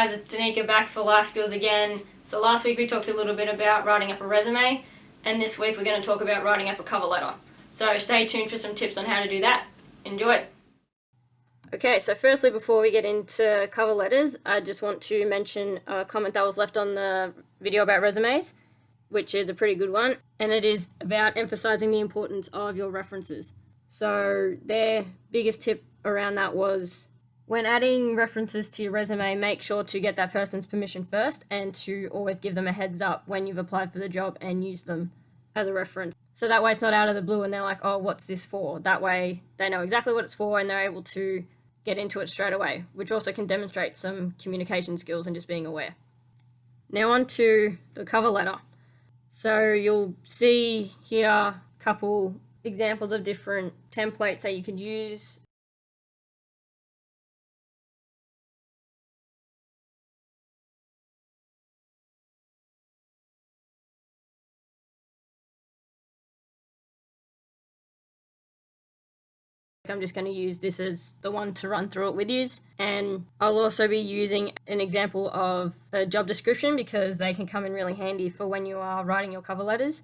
guys, it's Danica back for Lifeskills again. So last week we talked a little bit about writing up a resume, and this week we're going to talk about writing up a cover letter. So stay tuned for some tips on how to do that. Enjoy! Okay, so firstly, before we get into cover letters, I just want to mention a comment that was left on the video about resumes, which is a pretty good one, and it is about emphasizing the importance of your references. So their biggest tip around that was, when adding references to your resume, make sure to get that person's permission first and to always give them a heads up when you've applied for the job and use them as a reference. So that way it's not out of the blue and they're like, oh, what's this for? That way they know exactly what it's for and they're able to get into it straight away, which also can demonstrate some communication skills and just being aware. Now on to the cover letter. So you'll see here a couple examples of different templates that you can use. I'm just going to use this as the one to run through it with you, and I'll also be using an example of a job description because they can come in really handy for when you are writing your cover letters.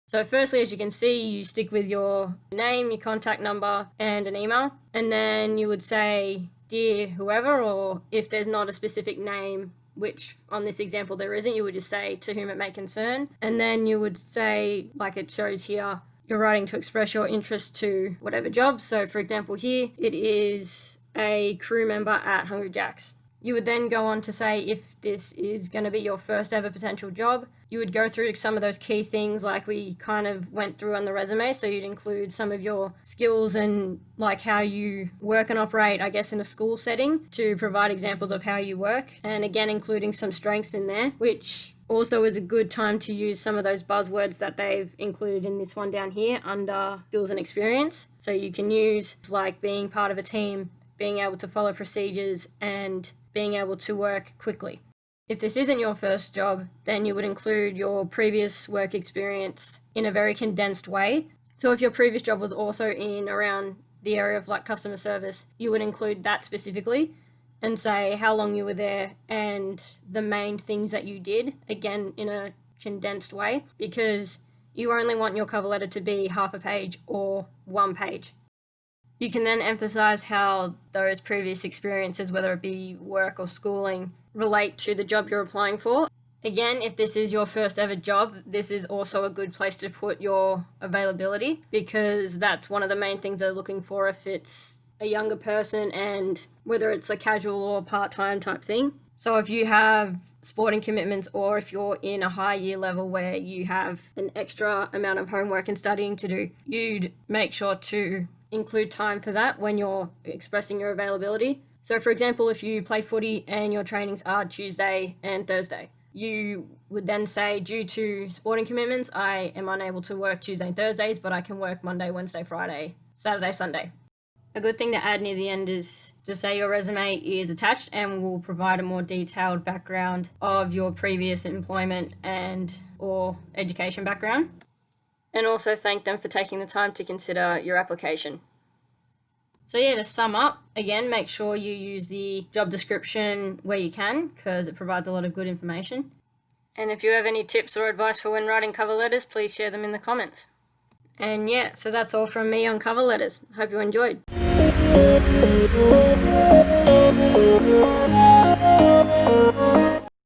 So firstly, as you can see, you stick with your name, your contact number, and an email, and then you would say, dear whoever, or if there's not a specific name, which on this example there isn't, you would just say to whom it may concern, and then you would say, like it shows here, you're writing to express your interest to whatever job. So for example here, it is a crew member at Hungry Jack's. You would then go on to say, if this is going to be your first ever potential job, you would go through some of those key things like we kind of went through on the resume. So you'd include some of your skills and like how you work and operate, I guess, in a school setting to provide examples of how you work. And again, including some strengths in there, which also is a good time to use some of those buzzwords that they've included in this one down here under skills and experience. So you can use like being part of a team, being able to follow procedures, and being able to work quickly. If this isn't your first job, then you would include your previous work experience in a very condensed way. So if your previous job was also in around the area of like customer service, you would include that specifically and say how long you were there and the main things that you did, again in a condensed way, because you only want your cover letter to be half a page or 1 page. You can then emphasize how those previous experiences, whether it be work or schooling, relate to the job you're applying for. Again, if this is your first ever job, this is also a good place to put your availability, because that's one of the main things they're looking for if it's a younger person and whether it's a casual or part-time type thing. So if you have sporting commitments or if you're in a high year level where you have an extra amount of homework and studying to do, you'd make sure to include time for that when you're expressing your availability. So for example, if you play footy and your trainings are Tuesday and Thursday, you would then say, due to sporting commitments, I am unable to work Tuesday and Thursdays, but I can work Monday, Wednesday, Friday, Saturday, Sunday. A good thing to add near the end is to say your resume is attached and will provide a more detailed background of your previous employment and or education background. And also thank them for taking the time to consider your application. So yeah, to sum up, again, make sure you use the job description where you can, because it provides a lot of good information. And if you have any tips or advice for when writing cover letters, please share them in the comments. And yeah, so that's all from me on cover letters. Hope you enjoyed.